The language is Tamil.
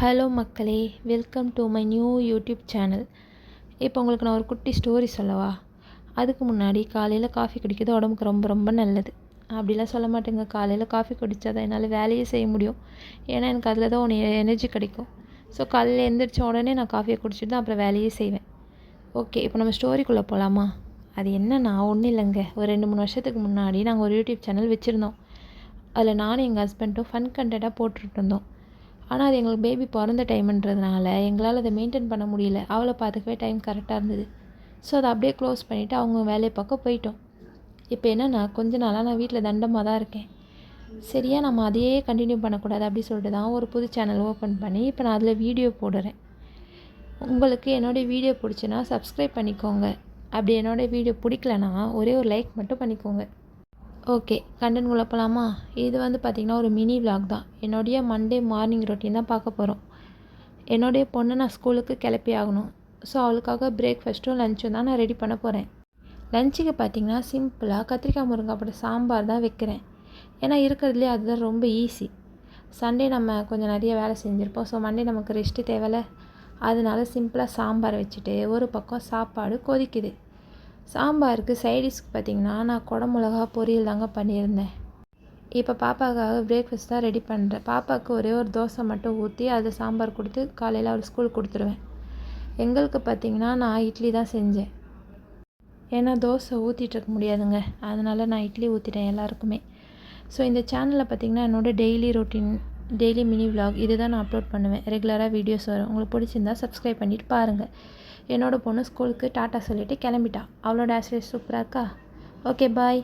ஹலோ மக்களே, welcome to my new YouTube channel. இப்போ உங்களுக்கு நான் ஒரு குட்டி ஸ்டோரி சொல்லவா? அதுக்கு முன்னாடி காலையில் காஃபி குடிக்கிறது உடம்புக்கு ரொம்ப ரொம்ப நல்லது. அப்படிலாம் சொல்ல மாட்டேங்க. காலையில் காஃபி குடித்தா தான் என்னால் வேலையே செய்ய முடியும். ஏன்னா எனக்கு அதில் தான் ஒன்று எனர்ஜி கிடைக்கும். ஸோ காலையில் எழுந்திரிச்ச உடனே நான் காஃபியை குடிச்சிட்டு தான் அப்புறம் வேலையே செய்வேன். ஓகே, இப்போ நம்ம ஸ்டோரிக்குள்ளே போகலாமா? அது என்னன்னா ஒன்றும் இல்லைங்க. ஒரு 2-3 வருஷத்துக்கு முன்னாடி நாங்கள் ஒரு யூடியூப் சேனல் வச்சுருந்தோம். அதில் நானும் எங்கள் ஹஸ்பண்டும் ஃபன் கண்டென்ட்டாக போட்டுட்டு இருந்தோம். ஆனால் அது எங்களுக்கு பேபி பிறந்த டைம்ன்றதுனால எங்களால் அதை மெயின்டைன் பண்ண முடியல. அவளை பார்த்துக்கவே டைம் கரெக்டாக இருந்தது. ஸோ அதை அப்படியே க்ளோஸ் பண்ணிவிட்டு அவங்க வேலையை பார்க்க போயிட்டோம். இப்போ என்னென்னா கொஞ்ச நாளாக நான் வீட்டில் தண்டமாக தான் இருக்கேன். சரியா நம்ம அதையே கண்டினியூ பண்ணக்கூடாது அப்படி சொல்லிட்டு தான் ஒரு புது சேனல் ஓப்பன் பண்ணி இப்போ நான் அதில் வீடியோ போடுறேன். உங்களுக்கு என்னோடய வீடியோ பிடிச்சுன்னா சப்ஸ்கிரைப் பண்ணிக்கோங்க. அப்படி என்னோடய வீடியோ பிடிக்கலனா ஒரே ஒரு லைக் மட்டும் பண்ணிக்கோங்க. ஓகே, கண்டென்ட் உள்ள போகலாமா? இது பார்த்திங்கன்னா ஒரு மினி விலாக் தான். என்னுடைய மண்டே மார்னிங் ரொட்டீன் தான் பார்க்க போகிறோம். என்னுடைய பொண்ணை நான் ஸ்கூலுக்கு கிளப்பி ஆகணும். ஸோ அவளுக்காக பிரேக்ஃபாஸ்ட்டும் லஞ்சும் தான் நான் ரெடி பண்ண போகிறேன். லஞ்சுக்கு பார்த்திங்கன்னா சிம்பிளாக கத்திரிக்காய் முருங்காய் போட்டு சாம்பார் தான் வைக்கிறேன். ஏன்னா இருக்கிறதுலே அதுதான் ரொம்ப ஈஸி. சண்டே நம்ம கொஞ்சம் நிறைய வேலை செஞ்சுருப்போம். ஸோ மண்டே நமக்கு ரெஸ்ட்டு தேவையில்ல. அதனால சிம்பிளாக சாம்பார் வச்சுட்டு ஒரு பக்கம் சாப்பாடு கொதிக்குது. சாம்பாருக்கு சைடிஷ்க்கு பார்த்திங்கன்னா நான் குடமிளகா பொரியல் தாங்க பண்ணியிருந்தேன். இப்போ பாப்பாவுக்காக பிரேக்ஃபாஸ்ட் தான் ரெடி பண்ணுறேன். பாப்பாவுக்கு ஒரே ஒரு தோசை மட்டும் ஊற்றி அதில் சாம்பார் கொடுத்து காலையில் அவள் ஸ்கூலுக்கு கொடுத்துருவேன். எங்களுக்கு பார்த்திங்கன்னா நான் இட்லி தான் செஞ்சேன். ஏன்னா தோசை ஊற்றிட்டு இருக்க முடியாதுங்க. அதனால் நான் இட்லி ஊற்றிட்டேன் எல்லாருக்குமே. ஸோ இந்த சேனலில் பார்த்திங்கன்னா என்னோடய daily routine, daily mini vlog இது தான் நான் அப்லோட் பண்ணுவேன். ரெகுலராக வீடியோஸ் வரும். உங்களுக்கு பிடிச்சிருந்தா சப்ஸ்கிரைப் பண்ணிவிட்டு பாருங்கள். என்னோடய பொண்ணு ஸ்கூலுக்கு டாட்டா சொல்லிவிட்டு கிளம்பிட்டா. அவளோட ஆசிரியர் சூப்பராக இருக்கா? ஓகே, பாய்.